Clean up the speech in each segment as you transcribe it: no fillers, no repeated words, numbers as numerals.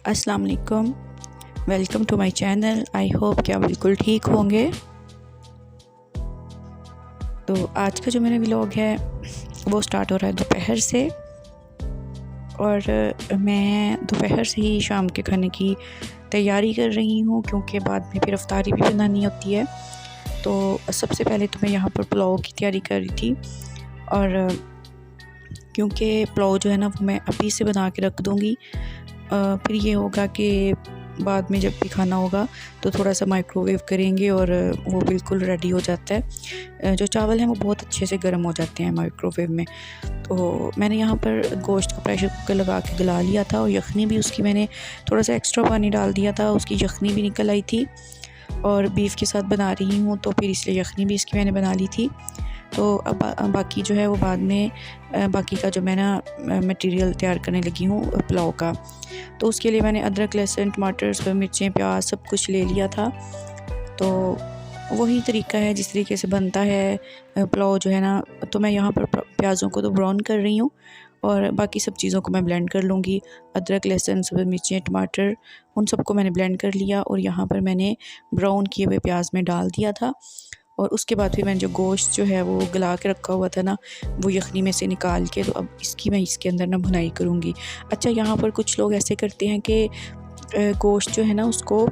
अस्सलाम वालेकुम, welcome to my channel. I hope कि आप बिल्कुल ठीक होंगे। तो आज का जो मेरा व्लॉग है वो स्टार्ट हो रहा है दोपहर से, और मैं दोपहर से ही शाम के खाने की तैयारी कर रही हूँ क्योंकि बाद में फिर अफ्तारी भी बनानी होती है। तो सबसे पहले तो मैं यहाँ पर पुलाव की तैयारी कर रही थी, और क्योंकि पुलाव जो है ना वो मैं अभी से बना के रख दूँगी। फिर ये होगा कि बाद में जब भी खाना होगा तो थोड़ा सा माइक्रोवेव करेंगे और वो बिल्कुल रेडी हो जाता है। जो चावल हैं वो बहुत अच्छे से गर्म हो जाते हैं माइक्रोवेव में। तो मैंने यहाँ पर गोश्त को प्रेशर कुकर लगा के गला लिया था, और यखनी भी उसकी मैंने थोड़ा सा एक्स्ट्रा पानी डाल दिया था, उसकी यखनी भी निकल आई थी। और बीफ के साथ बना रही हूँ तो फिर इसलिए यखनी भी इसकी मैंने बना ली थी। तो अब बाकी जो है वो बाद में बाकी का जो मैं ना मटेरियल तैयार करने लगी हूँ पुलाव का। तो उसके लिए मैंने अदरक, लहसुन, टमाटर, मिर्चें, प्याज सब कुछ ले लिया था। तो वही तरीका है जिस तरीके से बनता है पुलाव जो है ना। तो मैं यहाँ पर प्याज़ों को तो ब्राउन कर रही हूँ, और बाकी सब चीज़ों को मैं ब्लेंड कर लूँगी। अदरक, लहसुन, सब मिर्चें, टमाटर, उन सबको मैंने ब्लेंड कर लिया, और यहाँ पर मैंने ब्राउन किए हुए प्याज में डाल दिया था। और उसके बाद फिर मैंने जो गोश्त जो है वो गला के रखा हुआ था ना, वो यखनी में से निकाल के, तो अब इसकी मैं इसके अंदर ना भुनाई करूँगी। अच्छा, यहाँ पर कुछ लोग ऐसे करते हैं कि गोश्त जो है ना उसको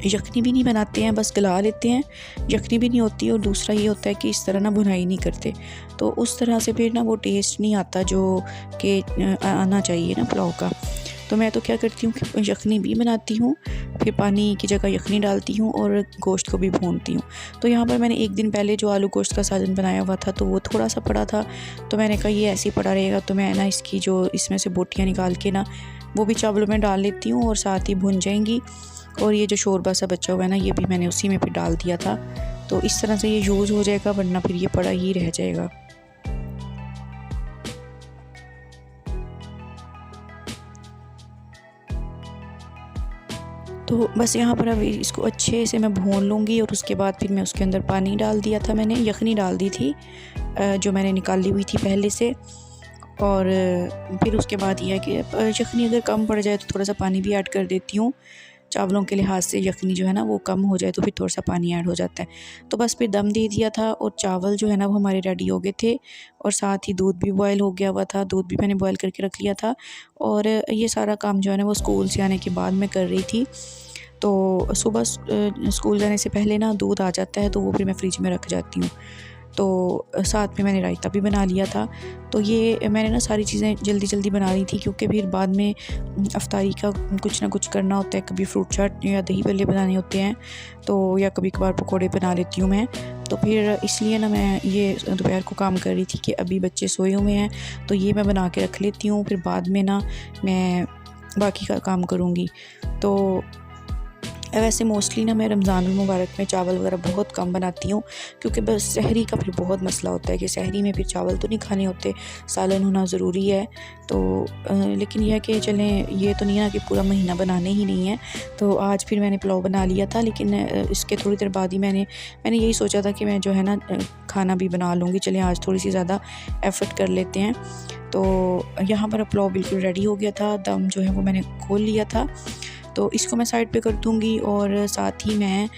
यखनी भी नहीं बनाते हैं, बस गला लेते हैं, यखनी भी नहीं होती। और दूसरा ये होता है कि इस तरह ना भुनाई नहीं करते, तो उस तरह से फिर ना वो टेस्ट नहीं आता जो कि आना चाहिए ना पुलाव का। तो मैं तो क्या करती हूँ कि यखनी भी बनाती हूँ, फिर पानी की जगह यखनी डालती हूँ और गोश्त को भी भूनती हूँ। तो यहाँ पर मैंने एक दिन पहले जो आलू गोश्त का सालन बनाया हुआ था तो वो थोड़ा सा पड़ा था, तो मैंने कहा ये ऐसे ही पड़ा रहेगा, तो मैं ना इसकी जो इसमें से बोटियाँ निकाल के ना वो भी चावलों में डाल लेती हूँ और साथ ही भुन जाएंगी। और ये जो शोरबा सा बचा हुआ है ना, ये भी मैंने उसी में फिर डाल दिया था। तो इस तरह से ये यूज़ हो जाएगा, वरना फिर ये पड़ा ही रह जाएगा। तो बस यहाँ पर अब इसको अच्छे से मैं भून लूँगी, और उसके बाद फिर मैं उसके अंदर पानी डाल दिया था, मैंने यखनी डाल दी थी जो मैंने निकाली हुई थी पहले से। और फिर उसके बाद ये है कि यखनी अगर कम पड़ जाए तो थोड़ा सा पानी भी ऐड कर देती हूँ। चावलों के लिहाज से यखनी जो है ना वो कम हो जाए तो फिर थोड़ा सा पानी ऐड हो जाता है। तो बस फिर दम दे दिया था, और चावल जो है ना वो हमारे रेडी हो गए थे, और साथ ही दूध भी बॉयल हो गया हुआ था। दूध भी मैंने बॉयल करके रख लिया था, और ये सारा काम जो है ना वो स्कूल से आने के बाद मैं कर रही थी। तो सुबह स्कूल जाने से पहले ना दूध आ जाता है, तो वो फिर मैं फ्रिज में रख जाती हूँ। तो साथ में मैंने रायता भी बना लिया था। तो ये मैंने ना सारी चीज़ें जल्दी जल्दी बना रही थी क्योंकि फिर बाद में अफ्तारी का कुछ ना कुछ करना होता है। कभी फ्रूट चाट या दही भल्ले बनाने होते हैं, तो या कभी कभार पकौड़े बना लेती हूँ मैं। तो फिर इसलिए ना मैं ये दोपहर को काम कर रही थी कि अभी बच्चे सोए हुए हैं, तो ये मैं बना के रख लेती हूँ, फिर बाद में ना मैं बाकी का काम करूँगी। तो वैसे मोस्टली ना मैं रमज़ान मुबारक में चावल वगैरह बहुत कम बनाती हूँ, क्योंकि बस सहरी का फिर बहुत मसला होता है कि सहरी में फिर चावल तो नहीं खाने होते, सालन होना ज़रूरी है। तो लेकिन यह है कि चलें, ये तो नहीं है कि पूरा महीना बनाने ही नहीं है। तो आज फिर मैंने पुलाव बना लिया था, लेकिन इसके थोड़ी देर बाद ही मैंने यही सोचा था कि मैं जो है ना खाना भी बना लूँगी। चलें आज थोड़ी सी ज़्यादा एफ़र्ट कर लेते हैं। तो यहाँ पर पुलाव बिल्कुल रेडी हो गया था, दम जो है वो मैंने खोल लिया था। तो इसको मैं साइड पे कर दूँगी, और साथ ही मैं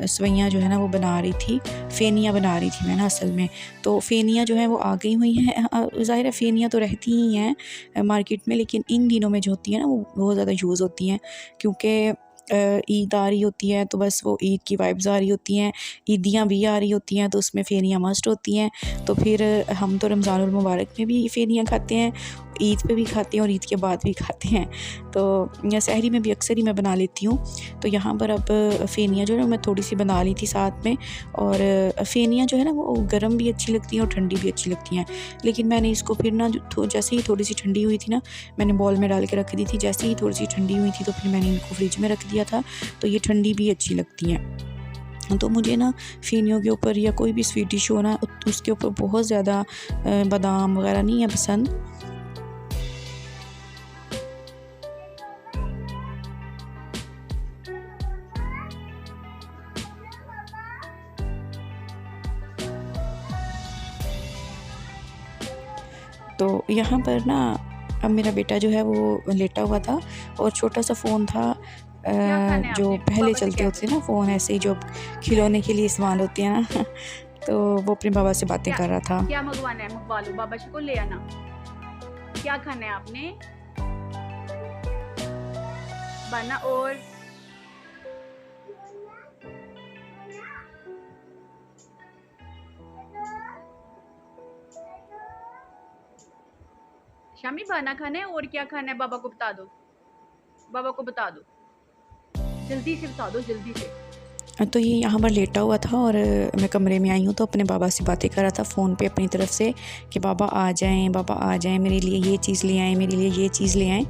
सेवइयाँ जो है ना वो बना रही थी, फेनियाँ बना रही थी मैं ना असल में। तो फेनियाँ जो हैं वो आ गई हुई हैं। ज़ाहिर है फेनियाँ तो रहती ही हैं मार्केट में, लेकिन इन दिनों में जो होती हैं ना वो बहुत ज़्यादा यूज़ होती हैं, क्योंकि ईद आ रही होती है, तो बस वो ईद की वाइब्स आ रही होती हैं, ईदियाँ भी आ रही होती हैं, तो उसमें फेनियाँ मस्ट होती हैं। तो फिर हम तो रमज़ानुल मुबारक में भी फेनियाँ खाते हैं, ईद पे भी खाते हैं और ईद के बाद भी खाते हैं। तो सहरी में भी अक्सर ही मैं बना लेती हूँ। तो यहाँ पर अब फेनियाँ जो है ना मैं थोड़ी सी बना ली थी साथ में, और फेनियाँ जो है ना वो गर्म भी अच्छी लगती हैं और ठंडी भी अच्छी लगती हैं। लेकिन मैंने इसको फिर ना जैसे ही थोड़ी सी ठंडी हुई थी ना, मैंने बॉल में डाल के रख दी थी। जैसे ही थोड़ी सी ठंडी हुई थी तो फिर मैंने इनको फ्रिज में रख दिया था, तो ये ठंडी भी अच्छी लगती हैं। तो मुझे ना फेनियों के ऊपर या कोई भी स्वीट डिश हो ना उसके ऊपर बहुत ज़्यादा बादाम वगैरह नहीं है पसंद। तो यहाँ पर ना अब मेरा बेटा जो है वो लेटा हुआ था और छोटा सा फ़ोन था, जो पहले चलते होते थे ना फ़ोन, ऐसे ही जो खिलौने के लिए इस्तेमाल होते हैं ना तो वो अपने बाबा से बातें कर रहा था। क्या मंगवाना है? मंगवा लो, बाबा जी को ले आना। क्या खाना है आपने? बना और शामी बना खाना है और क्या खाना है? बाबा को बता दो, बाबा को बता दो, जल्दी से बता दो, जल्दी से। तो ये यहाँ पर लेटा हुआ था और मैं कमरे में आई हूँ तो अपने बाबा से बातें कर रहा था फ़ोन पे अपनी तरफ से कि बाबा आ जाएं, बाबा आ जाएं, मेरे लिए ये चीज़ ले आएँ, मेरे लिए ये चीज़ ले आएँ।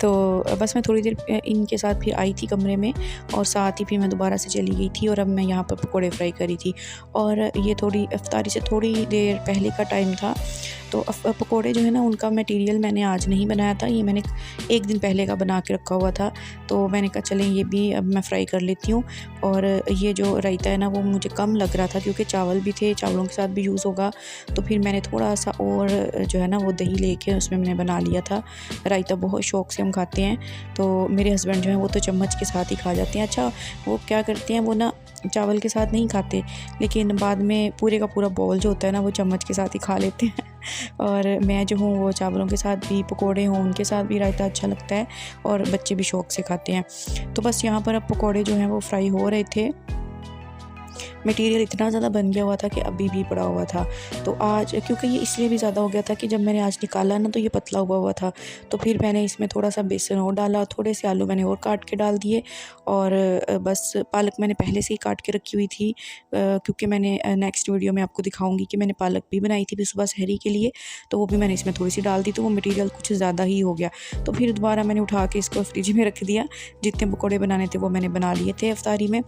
तो बस मैं थोड़ी देर इनके साथ फिर आई थी कमरे में और साथ ही फिर मैं दोबारा से चली गई थी और अब मैं यहाँ पर पकौड़े फ्राई करी थी। और ये थोड़ी इफ्तारी से थोड़ी देर पहले का टाइम था। तो पकौड़े जो है ना उनका मटीरियल मैंने आज नहीं बनाया था, ये मैंने एक दिन पहले का बना के रखा हुआ था। तो मैंने कहा चलें ये भी अब मैं फ्राई कर लेती हूँ। और ये जो रायता है ना वो मुझे कम लग रहा था क्योंकि चावल भी थे, चावलों के साथ भी यूज़ होगा। तो फिर मैंने थोड़ा सा और जो है ना वो दही लेके उसमें मैंने बना लिया था। रायता बहुत शौक़ से हम खाते हैं, तो मेरे हस्बैंड जो है वो तो चम्मच के साथ ही खा जाते हैं। अच्छा वो क्या करते हैं, वो ना चावल के साथ नहीं खाते, लेकिन बाद में पूरे का पूरा बाउल जो होता है ना वो चम्मच के साथ ही खा लेते हैं। और मैं जो हूँ वो चावलों के साथ भी, पकोड़े हों उनके साथ भी रायता अच्छा लगता है और बच्चे भी शौक़ से खाते हैं। तो बस यहाँ पर अब पकोड़े जो हैं वो फ्राई हो रहे थे। मटीरियल इतना ज़्यादा बन गया हुआ था कि अभी भी पड़ा हुआ था। तो आज क्योंकि ये इसलिए भी ज़्यादा हो गया था कि जब मैंने आज निकाला ना तो ये पतला हुआ हुआ था। तो फिर मैंने इसमें थोड़ा सा बेसन और डाला, थोड़े से आलू मैंने और काट के डाल दिए। और बस पालक मैंने पहले से ही काट के रखी हुई थी, क्योंकि मैंने नेक्स्ट वीडियो में आपको दिखाऊंगी कि मैंने पालक भी बनाई थी सुबह सहरी के लिए, तो वो भी मैंने इसमें थोड़ी सी डाल दी। तो वो मटीरियल कुछ ज़्यादा ही हो गया, तो फिर दोबारा मैंने उठा के इसको फ्रिज में रख दिया। जितने पकौड़े बनाने थे वो मैंने बना लिए थे इफ्तारी में।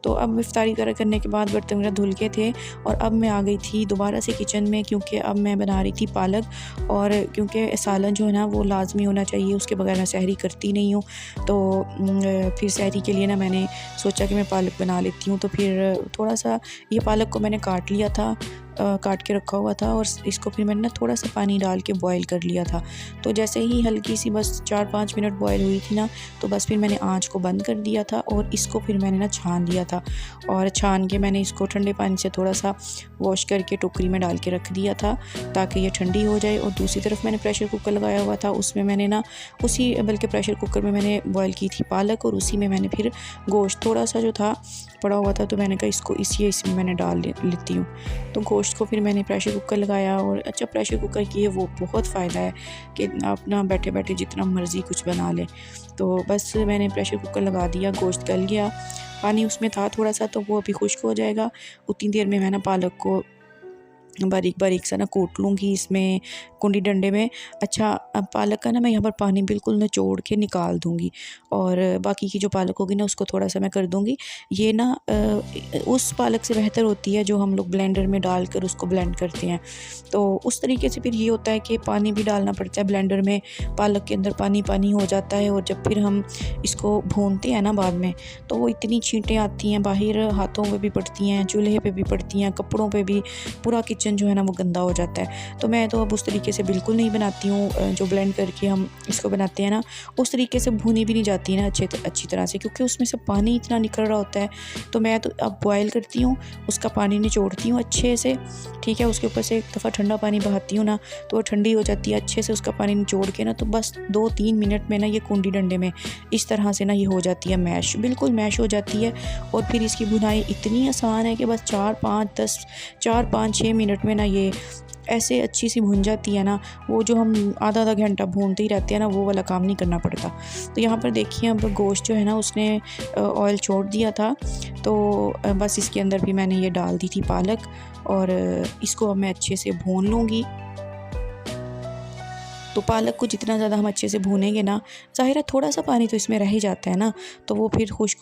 तो अब इफ्तारी करने के बाद बर्तन मेरा धुल के थे और अब मैं आ गई थी दोबारा से किचन में, क्योंकि अब मैं बना रही थी पालक। और क्योंकि सालन जो है ना वो लाजमी होना चाहिए, उसके बगैर मैं सहरी करती नहीं हूँ। तो फिर सहरी के लिए ना मैंने सोचा कि मैं पालक बना लेती हूँ। तो फिर थोड़ा सा ये पालक को मैंने काट लिया था, काट के रखा हुआ था और इसको फिर मैंने ना थोड़ा सा पानी डाल के बॉईल कर लिया था। तो जैसे ही हल्की सी बस 4-5 मिनट बॉईल हुई थी ना, तो बस फिर मैंने आँच को बंद कर दिया था और इसको फिर मैंने ना छान लिया था। और छान के मैंने इसको ठंडे पानी से थोड़ा सा वॉश करके टोकरी में डाल के रख दिया था ताकि ये ठंडी हो जाए। और दूसरी तरफ मैंने प्रेशर कुकर लगाया हुआ था, उसमें मैंने ना बल्कि प्रेशर कुकर में मैंने बॉईल की थी पालक और उसी में मैंने फिर गोश्त थोड़ा सा जो था पड़ा हुआ था, तो मैंने कहा इसको इसमें मैंने डाल लेती हूँ। तो गोश्त को फिर मैंने प्रेशर कुकर लगाया। और अच्छा प्रेशर कुकर की वो बहुत फ़ायदा है कि आप ना बैठे बैठे जितना मर्ज़ी कुछ बना लें। तो बस मैंने प्रेशर कुकर लगा दिया, गोश्त गल गया, पानी उसमें था थोड़ा सा तो वो अभी खुश्क हो जाएगा। उतनी देर में मैं ना पालक को बारीक बारीक सा ना कूट लूँगी इसमें कुंडी डंडे में। अच्छा अब पालक का ना मैं यहाँ पर पानी बिल्कुल निचोड़ के निकाल दूँगी और बाकी की जो पालक होगी ना उसको थोड़ा सा मैं कर दूँगी। ये ना उस पालक से बेहतर होती है जो हम लोग ब्लेंडर में डालकर उसको ब्लेंड करते हैं। तो उस तरीके से फिर ये होता है कि पानी भी डालना पड़ता है ब्लेंडर में, पालक के अंदर पानी पानी हो जाता है। और जब फिर हम इसको भूनते हैं ना बाद में, तो वो इतनी छींटें आती हैं, बाहर हाथों पे भी पड़ती हैं, चूल्हे पे भी पड़ती हैं, कपड़ों पे भी, पूरा किचन जो है ना वो गंदा हो जाता है। तो मैं तो अब उस तरीके से बिल्कुल नहीं बनाती हूँ, जो ब्लेंड करके हम इसको बनाते हैं ना उस तरीके से भुनी भी नहीं जाती ना अच्छी तरह से, क्योंकि उसमें से पानी इतना निकल रहा होता है। तो मैं तो अब बॉयल करती हूँ, उसका पानी निचोड़ती हूँ अच्छे से, ठीक है। उसके ऊपर से एक दफ़ा ठंडा पानी बहाती हूँ ना तो वो ठंडी हो जाती है अच्छे से, उसका पानी निचोड़ के ना तो बस 2-3 मिनट में ना ये कुंडी डंडे में इस तरह से ना ये हो जाती है मैश, बिल्कुल मैश हो जाती है। और फिर इसकी भुनाई इतनी आसान है कि बस 4-5-6 मिनट में ना ये ऐसे अच्छी सी भुन जाती है ना, वो जो हम आधा घंटा भूनते ही रहते हैं ना वो वाला काम नहीं करना पड़ता। तो यहाँ पर देखिए अब गोश्त जो है ना उसने ऑयल छोड़ दिया था, तो बस इसके अंदर भी मैंने ये डाल दी थी पालक और इसको अब मैं अच्छे से भून लूँगी। तो पालक को जितना ज़्यादा हम अच्छे से भूनेंगे ना, ज़ाहिर है थोड़ा सा पानी तो इसमें रह ही जाता है ना, तो वो फिर खुश्क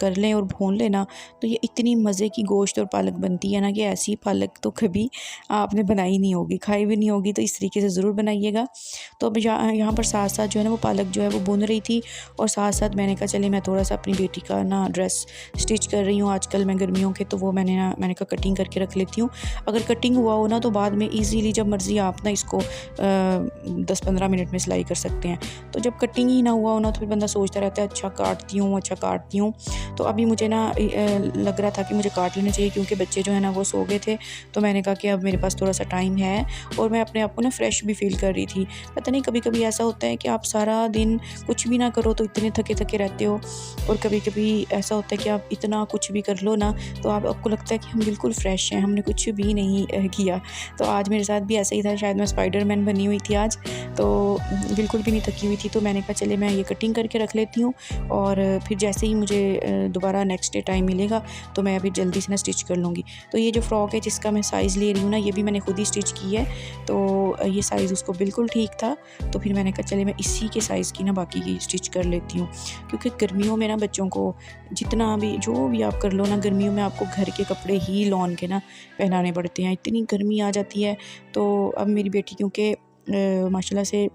कर लें और भून लेना, तो ये इतनी मज़े की गोश्त और पालक बनती है ना कि ऐसी पालक तो कभी आपने बनाई नहीं होगी, खाई भी नहीं होगी। तो इस तरीके से ज़रूर बनाइएगा। तो अब यहाँ पर साथ साथ जो है ना वो पालक जो है वो भून रही थी और साथ साथ मैंने कहा चलिए मैं थोड़ा सा अपनी बेटी का ना ड्रेस स्टिच कर रही हूँ आजकल मैं गर्मियों के, तो वो मैंने कहा कटिंग करके रख लेती हूँ। अगर कटिंग हुआ हो ना तो बाद में ईजीली जब मर्ज़ी आप ना इसको 10-15 मिनट में सिलाई कर सकते हैं। तो जब कटिंग ही ना हुआ हो ना तो फिर बंदा सोचता रहता है अच्छा काटती हूँ। तो अभी मुझे ना लग रहा था कि मुझे काट लेना चाहिए, क्योंकि बच्चे जो है ना वो सो गए थे। तो मैंने कहा कि अब मेरे पास थोड़ा सा टाइम है और मैं अपने आप को ना फ्रेश भी फील कर रही थी। पता नहीं कभी कभी ऐसा होता है कि आप सारा दिन कुछ भी ना करो तो इतने थके थके रहते हो, और कभी कभी ऐसा होता है कि आप इतना कुछ भी कर लो ना तो आपको लगता है कि हम बिल्कुल फ्रेश हैं, हमने कुछ भी नहीं किया। तो आज मेरे साथ भी ऐसा ही था, शायद मैं स्पाइडरमैन बनी हुई थी आज, तो बिल्कुल भी नहीं थकी हुई थी। तो मैंने कहा चले मैं ये कटिंग करके रख लेती हूँ, और फिर जैसे ही मुझे दोबारा नेक्स्ट डे टाइम मिलेगा तो मैं अभी जल्दी से ना स्टिच कर लूँगी। तो ये जो फ़्रॉक है जिसका मैं साइज़ ले रही हूँ ना, ये भी मैंने खुद ही स्टिच की है, तो ये साइज़ उसको बिल्कुल ठीक था। तो फिर मैंने कहा चले मैं इसी के साइज़ की ना बाकी की स्टिच कर लेती हूँ, क्योंकि गर्मियों में ना बच्चों को जितना भी जो भी आप कर लो ना, गर्मियों में आपको घर के कपड़े ही लॉन के ना पहनाने पड़ते हैं, इतनी गर्मी आ जाती है। तो अब मेरी बेटी क्योंकि माशाल्लाह से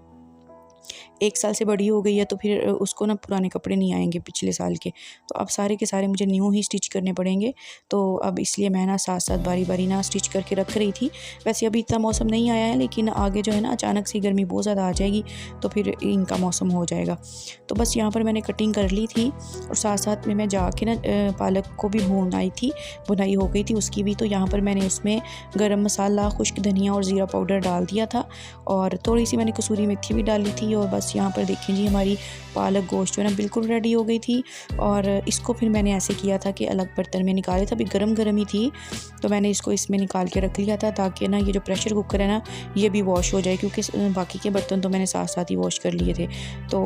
1 साल से बड़ी हो गई है, तो फिर उसको ना पुराने कपड़े नहीं आएंगे पिछले साल के, तो अब सारे के सारे मुझे न्यू ही स्टिच करने पड़ेंगे। तो अब इसलिए मैं ना साथ साथ बारी बारी ना स्टिच करके रख रही थी। वैसे अभी इतना मौसम नहीं आया है, लेकिन आगे जो है ना अचानक से गर्मी बहुत ज़्यादा आ जाएगी, तो फिर इनका मौसम हो जाएगा। तो बस यहाँ पर मैंने कटिंग कर ली थी, और साथ साथ में मैं जाके ना पालक को भी बुनाई हो गई थी उसकी भी। तो यहाँ पर मैंने उसमें गरम मसाला, खुश्क धनिया और ज़ीरा पाउडर डाल दिया था, और थोड़ी सी मैंने कसूरी मेथी भी डाली थी। और बस यहाँ पर देखें जी हमारी पालक गोश्त जो है ना बिल्कुल रेडी हो गई थी। और इसको फिर मैंने ऐसे किया था कि अलग बर्तन में निकाले था, अभी गरम ही थी, तो मैंने इसको इसमें निकाल के रख लिया था, ताकि ना ये जो प्रेशर कुकर है ना ये भी वॉश हो जाए, क्योंकि बाकी के बर्तन तो मैंने साथ साथ ही वॉश कर लिए थे। तो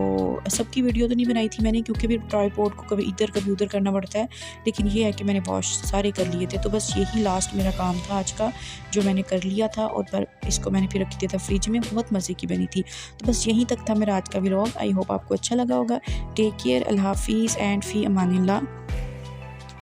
सबकी वीडियो तो नहीं बनाई थी मैंने, क्योंकि फिर ट्राइपॉड को कभी इधर कभी उधर करना पड़ता है, लेकिन ये है कि मैंने वॉश सारे कर लिए थे। तो बस यही लास्ट मेरा काम था आज का, जो मैंने कर लिया था, और पर इसको मैंने फिर रख दिया था फ्रिज में, बहुत मज़े की बनी थी। तो बस यहीं तक था मेरा आज का व्लॉग। आई होप आपको अच्छा लगा होगा। टेक केयर, अल्लाह हाफिज़ एंड फ़ी अमानिल्लाह।